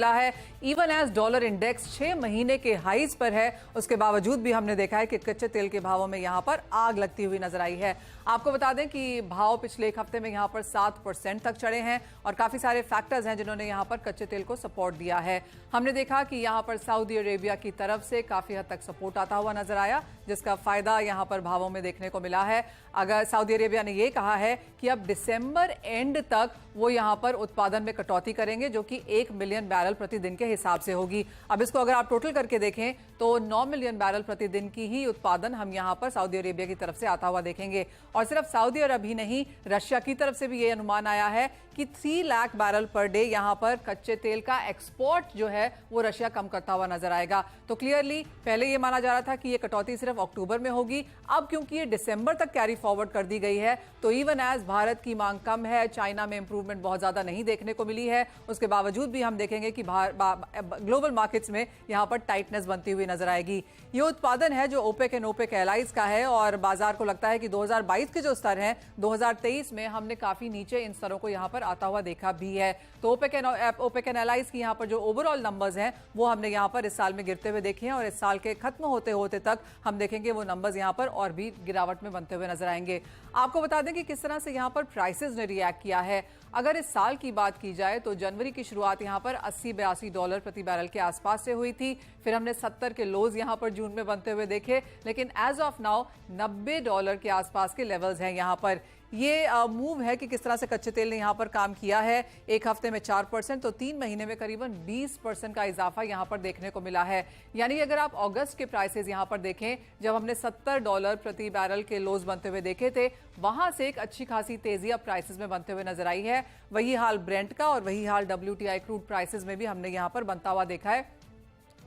मिला है। Even as dollar index 6 महीने के हाईज पर है, उसके बावजूद भी हमने देखा है कि कच्चे तेल के भावों में यहां पर आग लगती हुई नजर आई है। आपको बता दें कि भाव पिछले एक हफ्ते में यहां पर 7% तक चढ़े हैं और काफी सारे फैक्टर्स हैं जिन्होंने यहां पर कच्चे तेल को सपोर्ट दिया है। हमने देखा कि यहां पर सऊदी अरेबिया की तरफ से काफी हद तक सपोर्ट आता हुआ नजर आया, जिसका फायदा यहां पर भावों में देखने को मिला है। अगर सऊदी अरेबिया ने यह कहा है कि अब दिसंबर एंड तक वो यहां पर उत्पादन में कटौती करेंगे, जो कि 1 मिलियन बैरल प्रतिदिन के हिसाब से होगी। अब इसको अगर आप टोटल करके देखें तो 9 मिलियन बैरल प्रतिदिन की ही उत्पादन हम यहां पर सऊदी अरेबिया की तरफ से आता हुआ देखेंगे। और सिर्फ सऊदी अरब ही नहीं, रशिया की तरफ से भी यह अनुमान आया है कि 3 लाख बैरल पर डे यहां पर कच्चे तेल का एक्सपोर्ट जो है वो रशिया कम करता हुआ नजर आएगा। तो क्लियरली पहले यह माना जा रहा था कि यह कटौती सिर्फ अक्टूबर में होगी, अब क्योंकि ये दिसंबर तक कैरी फॉरवर्ड कर दी गई है, तो इवन एज भारत की मांग कम है, चाइना में इंप्रूवमेंट बहुत ज्यादा नहीं देखने को मिली है, उसके बावजूद भी हम देखेंगे कि ग्लोबल मार्केट्स में यहां पर टाइटनेस बनती हुई नजर आएगी। ये उत्पादन है जो ओपेक एंड ओपेक एलाइज का है और बाजार को लगता है कि 2022 के जो स्तर हैं 2023 में हमने काफी नीचे इन स्तरों को यहां पर आता हुआ देखा भी है। तो ओपेक एंड एलाइज की यहां पर जो ओवरऑल नंबर्स हैं वो हमने यहां पर इस साल में गिरते हुए देखे हैं और इस साल के खत्म होते होते तक हम देखेंगे वो नंबर्स यहां पर और भी गिरावट में बनते हुए नजर आएंगे। आपको बता दें कि किस तरह से यहां पर प्राइसेस ने रिएक्ट किया है। अगर इस साल की बात की जाए तो जनवरी की शुरुआत यहां पर $80-82 प्रति बैरल के आसपास से हुई थी, फिर हमने 70 के लोज यहां पर जून में बनते हुए देखे, लेकिन एज ऑफ नाउ $90 के आसपास के लेवल्स हैं यहां पर। ये मूव है कि किस तरह से कच्चे तेल ने यहां पर काम किया है। एक हफ्ते में 4% तो 3 महीने में करीबन 20% का इजाफा यहां पर देखने को मिला है। यानी अगर आप अगस्त के प्राइसेस यहां पर देखें, जब हमने $70 प्रति बैरल के लोज बनते हुए देखे थे, वहां से एक अच्छी खासी तेजी अब प्राइसेस में बनते हुए नजर आई है। वही हाल ब्रेंट का और वही हाल WTI क्रूड प्राइसेस में भी हमने यहां पर बनता हुआ देखा है।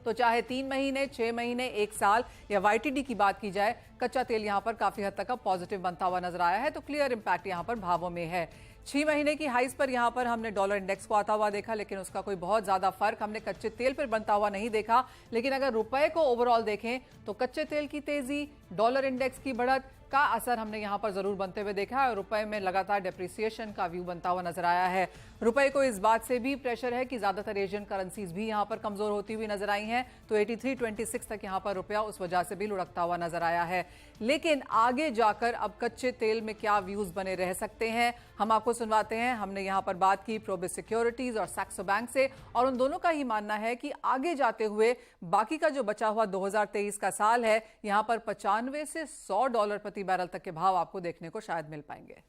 तो चाहे 3 महीने, 6 महीने, 1 साल या YTD की बात की जाए, कच्चा तेल यहां पर काफी हद तक अब पॉजिटिव बनता हुआ नजर आया है। तो क्लियर इंपैक्ट यहां पर भावों में है। 6 महीने की हाइस पर यहां पर हमने डॉलर इंडेक्स को आता हुआ देखा, लेकिन उसका कोई बहुत ज्यादा फर्क हमने कच्चे तेल पर बनता हुआ नहीं देखा। लेकिन अगर रुपए को ओवरऑल देखें तो कच्चे तेल की तेजी, डॉलर इंडेक्स की बढ़त का असर हमने यहां पर जरूर बनते हुए देखा है और रुपए में लगातार डेप्रिसिएशन का व्यू बनता हुआ नजर आया है। रुपए को इस बात से भी प्रेशर है कि ज्यादातर एशियन करेंसीज भी यहां पर कमजोर होती हुई नजर आई हैं, तो 83.26 तक यहां पर रुपया उस वजह से भी लुढ़कता हुआ नजर आया है। लेकिन आगे जाकर अब कच्चे तेल में क्या व्यूज बने रह सकते हैं, हम आपको सुनवाते हैं। हमने यहां पर बात की प्रोबिस सिक्योरिटीज और सैक्सो बैंक से, और उन दोनों का ही मानना है कि आगे जाते हुए बाकी का जो बचा हुआ 2023 का साल है, यहां पर $95 से $100 प्रति बैरल तक के भाव आपको देखने को शायद मिल पाएंगे।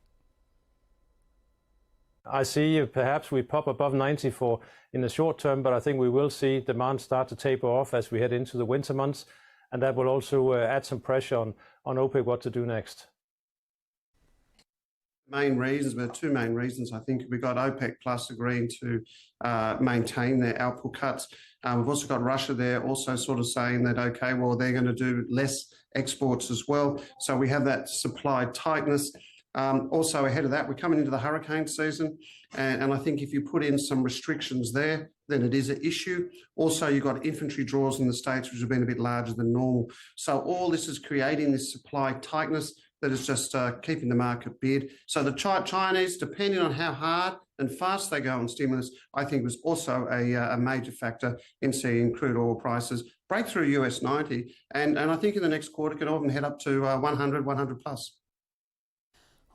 I see perhaps we pop above 94 in the short term, but I think we will see demand start to taper off as we head into the winter months, and that will also add some pressure on OPEC what to do next. Main reasons, there are two main reasons. I think we've got OPEC Plus agreeing to maintain their output cuts. We've also got Russia there also sort of saying that, okay, well, they're going to do less exports as well. So we have that supply tightness. Also ahead of that, we're coming into the hurricane season. And I think if you put in some restrictions there, then it is an issue. Also, you've got infantry draws in the States, which have been a bit larger than normal. So all this is creating this supply tightness that is just keeping the market bid. So the Chinese, depending on how hard and fast they go on stimulus, I think was also a major factor in seeing crude oil prices break through US 90. And I think in the next quarter can often head up to 100 plus.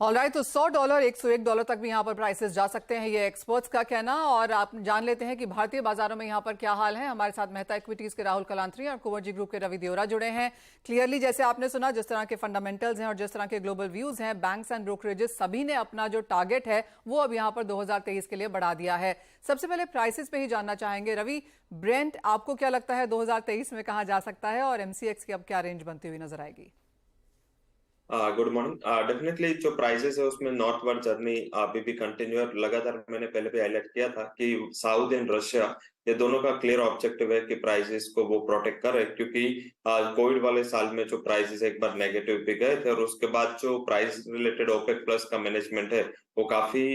Alright, तो $100, $101 तक भी यहां पर prices जा सकते हैं, ये experts का कहना। और आप जान लेते हैं कि भारतीय बाजारों में यहां पर क्या हाल है। हमारे साथ मेहता इक्विटीज के राहुल कलांत्री और कुंवर ग्रुप के रवि देओरा जुड़े हैं। क्लियरली जैसे आपने सुना, जिस तरह के फंडामेंटल्स हैं और जिस तरह के ग्लोबल व्यूज हैं, बैंक्स एंड ब्रोकरेजेस सभी ने अपना जो टारगेट है वो अब यहां पर 2023 के लिए बढ़ा दिया है। सबसे पहले प्राइसेस पे ही जानना चाहेंगे। रवि, ब्रेंट आपको क्या लगता है 2023 में कहां जा सकता है और MCX की अब क्या रेंज बनती हुई नजर आएगी? Good morning. डेफिनेटली जो प्राइसेस है उसमें नॉर्थवर्ड जर्नी अभी भी कंटिन्यू है। लगातार मैंने पहले भी हाईलाइट किया था कि साउथ एंड रशिया, ये दोनों का क्लियर ऑब्जेक्टिव है कि प्राइसेस को वो प्रोटेक्ट करे, क्योंकि कोविड वाले साल में जो प्राइसेस एक बार नेगेटिव भी गए थे और उसके बाद जो प्राइस रिलेटेड ओपेक प्लस का मैनेजमेंट है वो काफी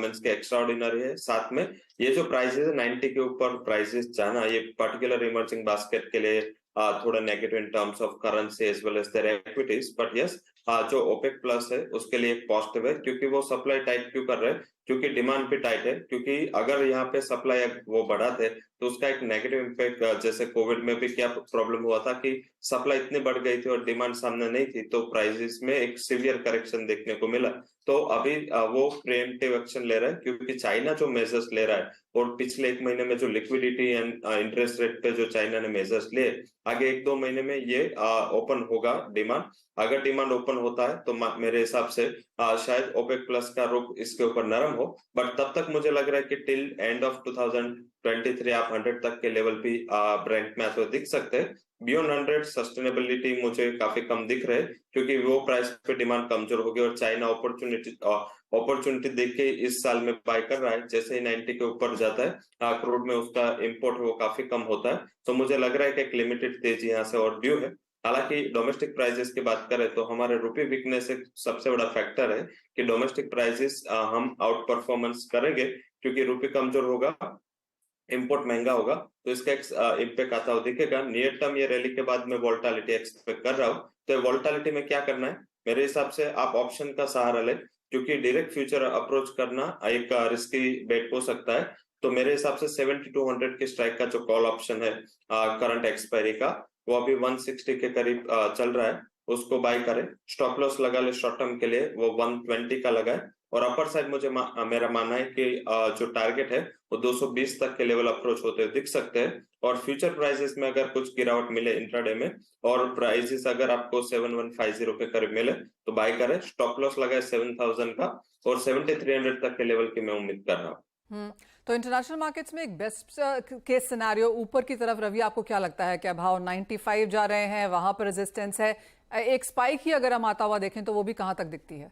मींस के एक्स्ट्राऑर्डिनरी है। साथ में ये जो प्राइसेस है 90 के ऊपर प्राइसेस जाना, ये पर्टिकुलर इमर्जिंग बास्केट के लिए थोड़ा negative in terms of currency as well as their equities, but yes जो ओपेक प्लस है उसके लिए एक पॉजिटिव है, क्योंकि वो सप्लाई टाइट क्यों कर रहे हैं, क्योंकि डिमांड भी टाइट है। क्योंकि अगर यहाँ पे सप्लाई वो बढ़ाते तो उसका एक नेगेटिव इम्पैक्ट, जैसे कोविड में भी क्या प्रॉब्लम हुआ था कि सप्लाई इतनी बढ़ गई थी और डिमांड सामने नहीं थी, तो प्राइसेस में एक सीवियर करेक्शन देखने को मिला। तो अभी वो प्रिएम्प्टिव एक्शन ले रहा है, क्योंकि चाइना जो मेजर्स ले रहा है और पिछले 1 महीने में जो लिक्विडिटी एंड इंटरेस्ट रेट पे जो चाइना ने मेजर्स लिए, आगे 1-2 महीने में ये ओपन होगा डिमांड। अगर डिमांड ओपन होता है तो मेरे हिसाब से शायद ओपेक प्लस का रुख इसके ऊपर नरम हो, बट तब तक मुझे लग रहा है कि टिल एंड ऑफ 2023 आप 100 तक के लेवल भी ब्रेंट में आते हुए दिख सकते हैं। बियॉन्ड 100 सस्टेनेबिलिटी मुझे काफी कम दिख रहे हैं, क्योंकि वो प्राइस पे डिमांड कमजोर होगी और चाइना अपॉर्चुनिटी देख के इस साल में बाय कर रहा है। जैसे ही 90 के ऊपर जाता है क्रूड में, उसका इंपोर्ट वो काफी कम होता है। तो मुझे लग रहा है कि एक लिमिटेड तेजी यहाँ से और ड्यू है। हालांकि डोमेस्टिक प्राइसेस की बात करें तो हमारे रुपये वीकनेस एक सबसे बड़ा फैक्टर है कि डोमेस्टिक प्राइसेस हम आउट परफॉर्मेंस करेंगे, क्योंकि रुपये कमजोर होगा, इंपोर्ट महंगा होगा, तो इसका एक इम्पैक्ट आता हुआ दिखेगा। नियर टर्म ये रैली के बाद में वोलेटिलिटी एक्सपेक्ट कर रहा हूँ। तो वोलेटिलिटी में क्या करना है, मेरे हिसाब से आप ऑप्शन का सहारा ले, क्योंकि डायरेक्ट फ्यूचर अप्रोच करना एक रिस्की बेट हो सकता है। तो मेरे हिसाब से 70-100 के स्ट्राइक का जो कॉल ऑप्शन है करंट एक्सपायरी का, वो अभी 160 के करीब चल रहा है, उसको बाय करें। स्टॉप लॉस लगा ले शॉर्ट टर्म के लिए, वो 120 का लगाए। और अपर साइड मुझे मेरा मानना है कि जो टारगेट है वो 220 तक के लेवल अप्रोच होते हुए दिख सकते हैं। और फ्यूचर प्राइसेस में अगर कुछ गिरावट मिले इंट्राडे में और प्राइसेस अगर आपको 7150 के करीब मिले तो बाय करें। स्टॉप लॉस लगाए 7000 का और 7300 तक के लेवल की मैं उम्मीद कर रहा हूँ। तो इंटरनेशनल मार्केट्स में एक बेस्ट केस सिनेरियो ऊपर की तरफ, रवि आपको क्या लगता है? क्या भाव 95 जा रहे हैं, वहां पर रेजिस्टेंस है? एक स्पाइक ही अगर हम आता हुआ देखें तो वो भी कहां तक दिखती है?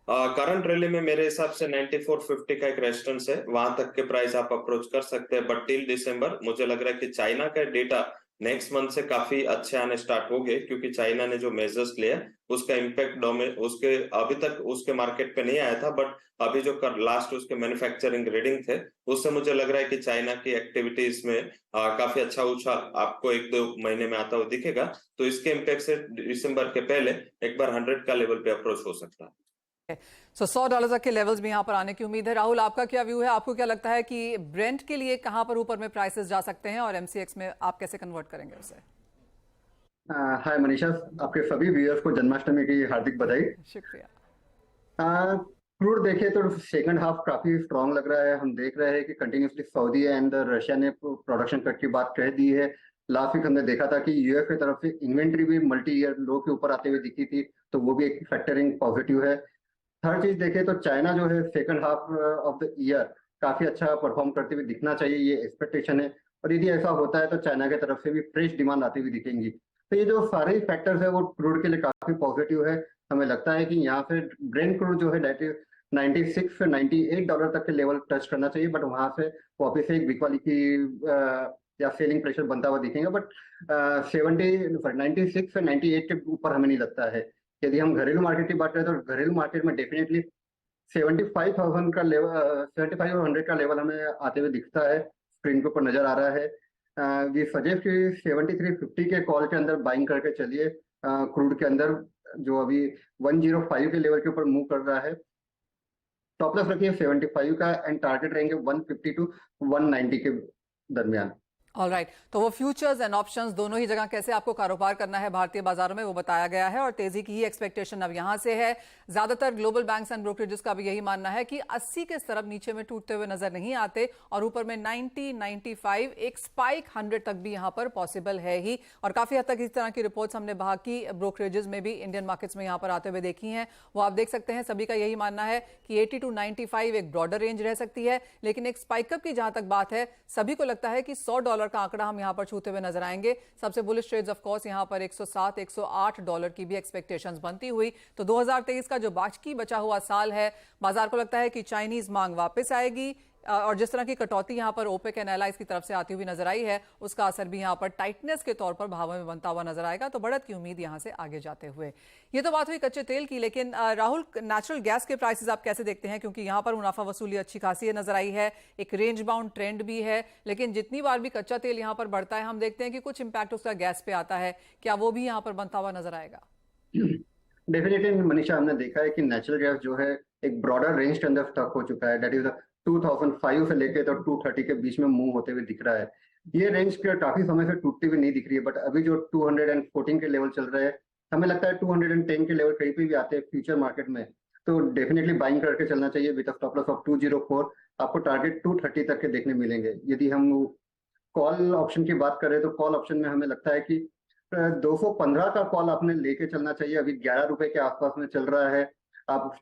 करंट रैली में मेरे हिसाब से 9450 का एक रेजिस्टेंस है, वहां तक के प्राइस आप अप्रोच कर सकते हैं। बट टिल दिसंबर मुझे लग रहा है कि चाइना का डेटा नेक्स्ट मंथ से काफी अच्छे आने स्टार्ट हो गए, क्योंकि चाइना ने जो मेजर्स लिया उसका इम्पैक्ट उसके अभी तक उसके मार्केट पे नहीं आया था, बट अभी जो लास्ट उसके मैन्युफैक्चरिंग रीडिंग थे उससे मुझे लग रहा है कि चाइना की एक्टिविटीज में काफी अच्छा उछाल आपको 1-2 महीने में आता हुआ दिखेगा। तो इसके इम्पैक्ट से दिसंबर के पहले एक बार 100 का लेवल पे अप्रोच हो सकता है। $100 तक के लेवल्स भी यहां पर आने की उम्मीद है। राहुल, आपका क्या व्यू है? आपको क्या लगता है कि ब्रेंट के लिए कहां पर ऊपर में प्राइसेस जा सकते हैं और एमसीएक्स में आप कैसे कन्वर्ट करेंगे उसे? हाय मनीषा, आपके सभी व्यूअर्स को जन्माष्टमी की हार्दिक बधाई। शुक्रिया। क्रूड देखे तो सेकंड हाफ काफी स्ट्रांग लग रहा है। हम देख रहे हैं कि कंटिन्यूसली सऊदी एंड रशिया ने प्रोडक्शन कट की बात कह दी है। लास्ट वीक हमने देखा था कि यूएस की तरफ से इन्वेंट्री भी मल्टी ईयर लो के ऊपर आते हुए दिखी थी, तो वो भी एक फैक्टरिंग पॉजिटिव है। थर्ड चीज देखें तो चाइना जो है second half of the year काफी अच्छा परफॉर्म करते हुए दिखना चाहिए, ये एक्सपेक्टेशन है। और यदि ऐसा होता है तो चाइना की तरफ से भी फ्रेश डिमांड आती हुई दिखेंगी। तो ये जो सारे फैक्टर्स है वो क्रूड के लिए काफी पॉजिटिव है। हमें लगता है कि यहाँ से ब्रेंट क्रूड जो है 96 से $98 तक के लेवल टच करना चाहिए, बट वहां से वापिस से एक बिकवाली की या सेलिंग प्रेशर बनता हुआ दिखेगा। बट 96 से 98 के ऊपर हमें नहीं लगता है। यदि हम घरेलू मार्केट की बात करें तो घरेलू मार्केट में डेफिनेटली 75,000 का लेवल 75 और 100 का लेवल हमें आते हुए दिखता है, स्क्रीन के ऊपर नजर आ रहा है। वी सजेस्ट कि 7350 के कॉल के अंदर बाइंग करके चलिए। क्रूड के अंदर जो अभी 105 के लेवल के ऊपर मूव कर रहा है, टॉप लॉस रखिए 75 का एंड टारगेट रहेंगे 150 to 190 के दरमियान। ऑलराइट, तो वो फ्यूचर्स एंड ऑप्शंस दोनों ही जगह कैसे आपको कारोबार करना है भारतीय बाजारों में वो बताया गया है और तेजी की ही एक्सपेक्टेशन अब यहां से है। ज्यादातर ग्लोबल बैंक्स एंड ब्रोकरेजेस का भी यही मानना है कि 80 के स्तर नीचे में टूटते हुए नजर नहीं आते और ऊपर में 90, 95, एक स्पाइक 100 तक भी यहां पर पॉसिबल है ही। और काफी हद तक इस तरह की रिपोर्ट्स हमने बाकी ब्रोकरेजेस में भी इंडियन मार्केट्स में यहां पर आते हुए देखी हैं, वो आप देख सकते हैं। सभी का यही मानना है कि 80 to 95 एक ब्रॉडर रेंज रह सकती है, लेकिन एक स्पाइकअप की जहां तक बात है सभी को लगता है कि $100 का आंकड़ा हम यहां पर छूते हुए नजर आएंगे। सबसे बुलिश ट्रेड्स ऑफ कोर्स यहां पर $107, $108 की भी एक्सपेक्टेशंस बनती हुई। तो 2023 का जो बाकी बचा हुआ साल है, बाजार को लगता है कि चाइनीज मांग वापस आएगी और जिस तरह की कटौती यहां पर ओपेक एंड एलाइज की तरफ से आती हुई नजर आई है, उसका असर भी यहां पर टाइटनेस के तौर पर भावों में बनता हुआ नजर आएगा। तो बढ़त की उम्मीद यहां से आगे जाते हुए। ये तो बात हुई कच्चे तेल की, लेकिन राहुल, नेचुरल गैस के प्राइसेस आप कैसे देखते हैं? क्योंकि यहां पर मुनाफा वसूली अच्छी खासी नजर आई है, एक रेंज बाउंड ट्रेंड भी है, लेकिन जितनी बार भी कच्चा तेल यहां पर बढ़ता है हम देखते हैं कि कुछ इंपैक्ट उसका गैस पे आता है। क्या वो भी यहां पर बनता हुआ नजर आएगा? डेफिनेटली मनीषा, हमने देखा है कि नेचुरल गैस जो है एक ब्रॉडर रेंज के अंदर स्टक हो चुका है। दैट इज 2005 से लेके तो 230 के बीच में मूव होते हुए दिख रहा है। ये रेंज काफी समय से टूटती हुई नहीं दिख रही है, बट अभी जो 214 के लेवल चल रहे हैं, हमें लगता है 210 के लेवल कहीं पे भी आते हैं फ्यूचर मार्केट में, तो डेफिनेटली बाइंग करके चलना चाहिए विद स्टॉप लॉस ऑफ 204। आपको टारगेट 230 तक के देखने मिलेंगे। यदि हम कॉल ऑप्शन की बात करें तो कॉल ऑप्शन में हमें लगता है कि 215 का कॉल आपने लेके चलना चाहिए। अभी 11 रुपए के आसपास में चल रहा है। आप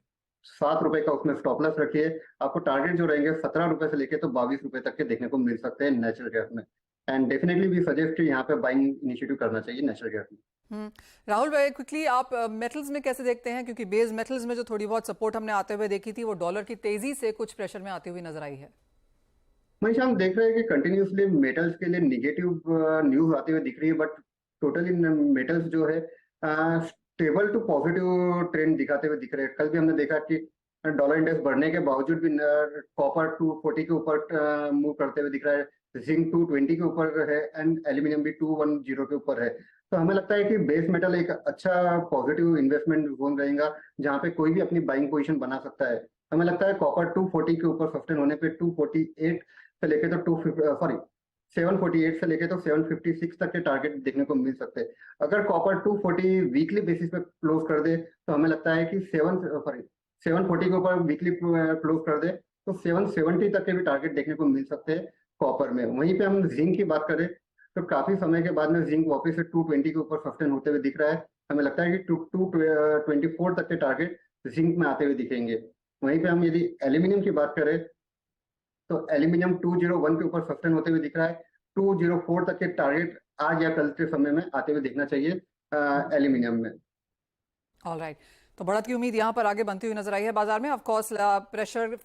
7 रुपए का उसमें स्टॉप लॉस रखिए। आपको टारगेट जो रहेंगे 17 रुपए से लेके तो 22 रुपए तक के देखने को मिल सकते हैं नेचुरल गैस में। एंड डेफिनेटली भी सजेस्ट यहाँ पे बाइंग इनिशिएटिव करना चाहिए नेचुरल गैस में। राहुल भाई, क्विकली आप मेटल्स में कैसे देखते हैं, क्योंकि बेस मेटल्स में जो थोड़ी बहुत सपोर्ट हमने आते हुए देखी थी वो डॉलर की तेजी से कुछ प्रेशर में आती हुई नजर आई है। मनीषा, हम देख रहे हैं कि कंटिन्यूसली मेटल्स के लिए निगेटिव न्यूज आती हुई दिख रही है, बट टोटली मेटल्स जो है स्टेबल टू पॉजिटिव ट्रेंड दिखाते हुए दिख रहे हैं। कल भी हमने देखा कि डॉलर इंडेक्स बढ़ने के बावजूद भी कॉपर 240 के ऊपर मूव करते हुए दिख रहा है, जिंक 220 के ऊपर है एंड एल्यूमिनियम भी 210 के ऊपर है। तो हमें लगता है कि बेस मेटल एक अच्छा पॉजिटिव इन्वेस्टमेंट जोन रहेगा जहाँ पे कोई भी अपनी बाइंग पोजीशन बना सकता है। हमें लगता है कॉपर 240 के ऊपर सस्टेन होने पे 248 से लेके तो 748 से लेके तो 756 तक के टारगेट देखने को मिल सकते हैं। अगर कॉपर 240 वीकली बेसिस पे क्लोज कर दे तो हमें लगता है कि 740 के ऊपर वीकली क्लोज कर दे तो 770 तक के भी टारगेट देखने को मिल सकते हैं कॉपर में। वहीं पे हम जिंक की बात करें तो काफी समय के बाद में जिंक वापस से 220 के ऊपर सस्टेन होते हुए दिख रहा है। हमें लगता है कि 224 तक के टारगेट जिंक में आते हुए दिखेंगे। वहीं पे हम यदि एल्यूमिनियम की बात करें तो एल्यूमिनियम 201 के ऊपर सस्टेन होते हुए दिख रहा है। 204 तक के टारगेट आज या कल के समय में आते हुए दिखना चाहिए एल्यूमिनियम में। ऑलराइट, तो बढ़त की उम्मीद यहाँ पर आगे बनती हुई नजर आई है बाजार में। Of course pressure